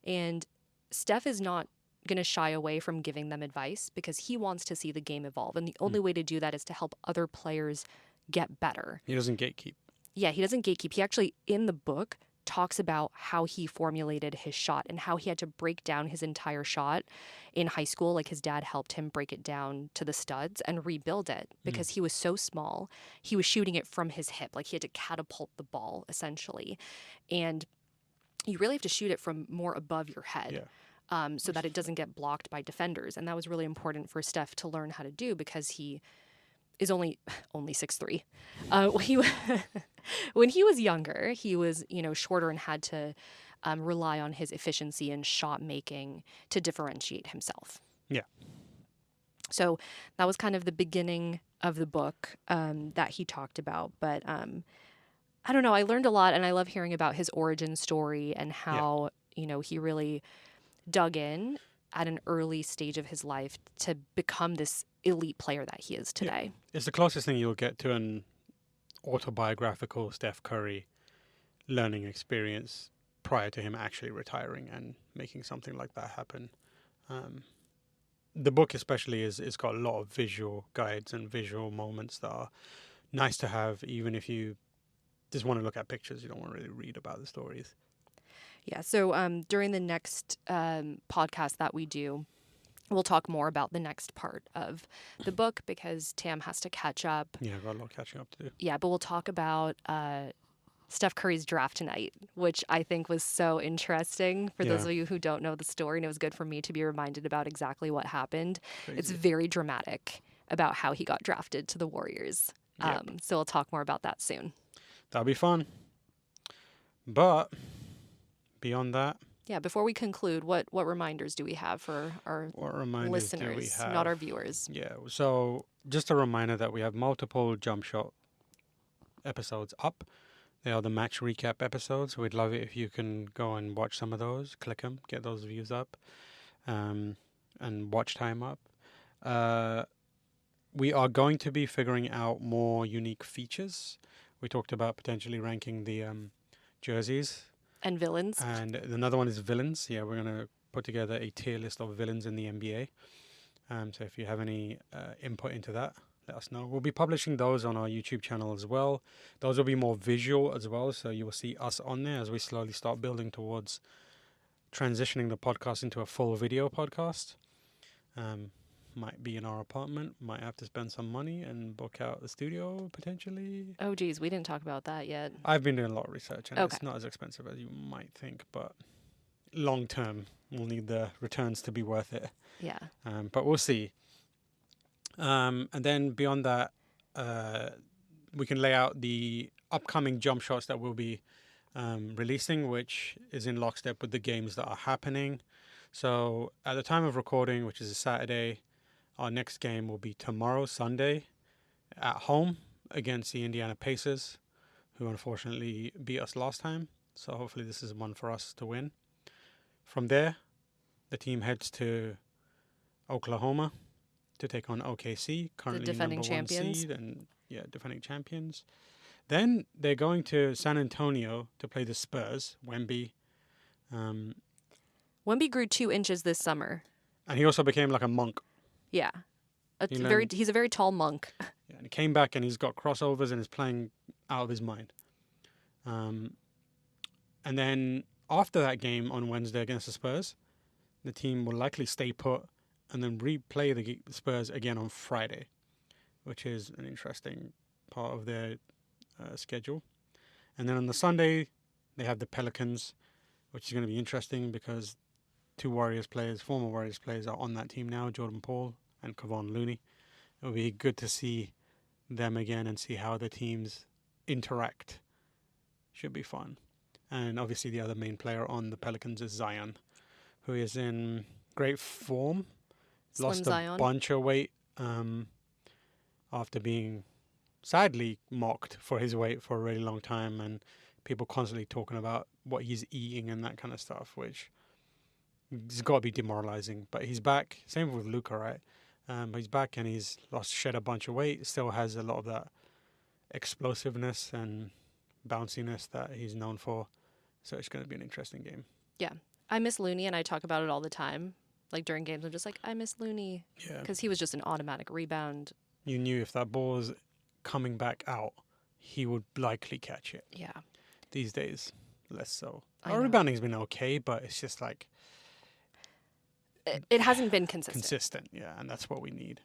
And Steph is not going to shy away from giving them advice, because he wants to see the game evolve. And the only way to do that is to help other players get better. He doesn't gatekeep. Yeah, he doesn't gatekeep. He actually, in the book, talks about how he formulated his shot and how he had to break down his entire shot in high school. Like, his dad helped him break it down to the studs and rebuild it, because he was so small. He was shooting it from his hip. Like, he had to catapult the ball, essentially. And you really have to shoot it from more above your head. So that it doesn't get blocked by defenders. And that was really important for Steph to learn how to do, because he is only 6'3". When he was younger, he was, shorter and had to rely on his efficiency and shot making to differentiate himself. Yeah. So that was kind of the beginning of the book that he talked about. But I don't know, I learned a lot, and I love hearing about his origin story and how, he really dug in at an early stage of his life to become this elite player that he is today. Yeah. It's the closest thing you'll get to an autobiographical Steph Curry learning experience prior to him actually retiring and making something like that happen. The book especially it's got a lot of visual guides and visual moments that are nice to have, even if you just want to look at pictures. You don't want to really read about the stories. Yeah, so during the next podcast that we do, we'll talk more about the next part of the book, because Tam has to catch up. Yeah, I've got a lot of catching up to do. Yeah, but we'll talk about Steph Curry's draft tonight, which I think was so interesting for those Yeah. of you who don't know the story. And it was good for me to be reminded about exactly what happened. It's Crazy. very dramatic about how he got drafted to the Warriors. Yep. So we'll talk more about that soon. That'll be fun. But beyond that, Yeah, before we conclude, what reminders do we have for our what reminders do we listeners, have? not our viewers? Yeah, so just a reminder that we have multiple jump shot episodes up. They are the match recap episodes. We'd love it if you can go and watch some of those, click them, get those views up, and watch time up. We are going to be figuring out more unique features. We talked about potentially ranking the jerseys. And villains. And another one is villains. Yeah, we're going to put together a tier list of villains in the NBA. So if you have any input into that, let us know. We'll be publishing those on our YouTube channel as well. Those will be more visual as well, so you will see us on there as we slowly start building towards transitioning the podcast into a full video podcast. Might be in our apartment, might have to spend some money and book out the studio potentially. Oh, geez, we didn't talk about that yet. I've been doing a lot of research and Okay. it's not as expensive as you might think, but long term, we'll need the returns to be worth it. Yeah. But we'll see. And then beyond that, we can lay out the upcoming jump shots that we'll be releasing, which is in lockstep with the games that are happening. So at the time of recording, which is a Saturday, our next game will be tomorrow, Sunday, at home against the Indiana Pacers, who unfortunately beat us last time. So hopefully this is one for us to win. From there, the team heads to Oklahoma to take on OKC, currently defending number champions. 1 seed and defending champions. Then they're going to San Antonio to play the Spurs, Wemby. Wemby grew 2 inches this summer. And he also became like a monk. Yeah. He He's a very tall monk. Yeah, and he came back and he's got crossovers and is playing out of his mind. And then after that game on Wednesday against the Spurs, the team will likely stay put and then replay the Spurs again on Friday, which is an interesting part of their schedule. And then on the Sunday, they have the Pelicans, which is going to be interesting because 2 former Warriors players are on that team now, Jordan Poole and Kevon Looney. It'll be good to see them again and see how the teams interact. Should be fun. And obviously the other main player on the Pelicans is Zion, who is in great form. Slim Lost Zion. a bunch of weight after being sadly mocked for his weight for a really long time, and people constantly talking about what he's eating and that kind of stuff, which has got to be demoralizing. But he's back. Same with Luka, right? He's back and he's shed a bunch of weight. Still has a lot of that explosiveness and bounciness that he's known for. So it's going to be an interesting game. Yeah. I miss Looney, and I talk about it all the time. Like during games, I'm just like, I miss Looney. Yeah. Because he was just an automatic rebound. You knew if that ball was coming back out, he would likely catch it. Yeah. These days, less so. I Our know. rebounding's been okay, but it's just like It hasn't been consistent. consistent. Yeah, and that's what we need.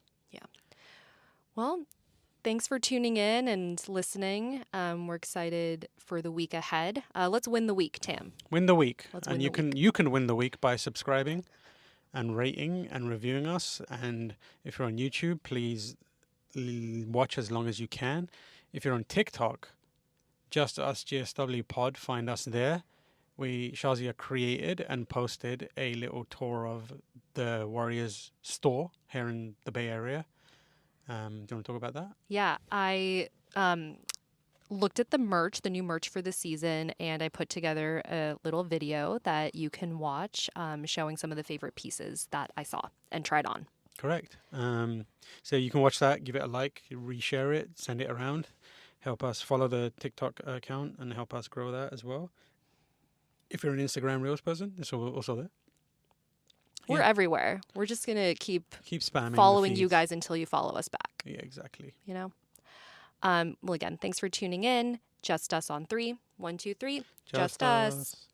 Well, thanks for tuning in and listening. We're excited for the week ahead. Let's win the week, Tam. Win the week. Let's and win you the can you can win the week by subscribing and rating and reviewing us. And if you're on YouTube, please watch as long as you can. If you're on TikTok, Just Us GSW Pod, find us there. Shazia created and posted a little tour of the Warriors store here in the Bay Area. Do you want to talk about that? Yeah, I looked at the merch, the new merch for the season, and I put together a little video that you can watch showing some of the favorite pieces that I saw and tried on. Correct. So you can watch that, give it a like, reshare it, send it around. Help us follow the TikTok account and help us grow that as well. If you're an Instagram Reels person, it's also there. We're Yeah. everywhere. We're just going to keep Keep spamming the following you feeds. guys until you follow us back, Yeah, exactly. you know? Well, again, thanks for tuning in. Just Us on 3. 1, 2, 3. Just us.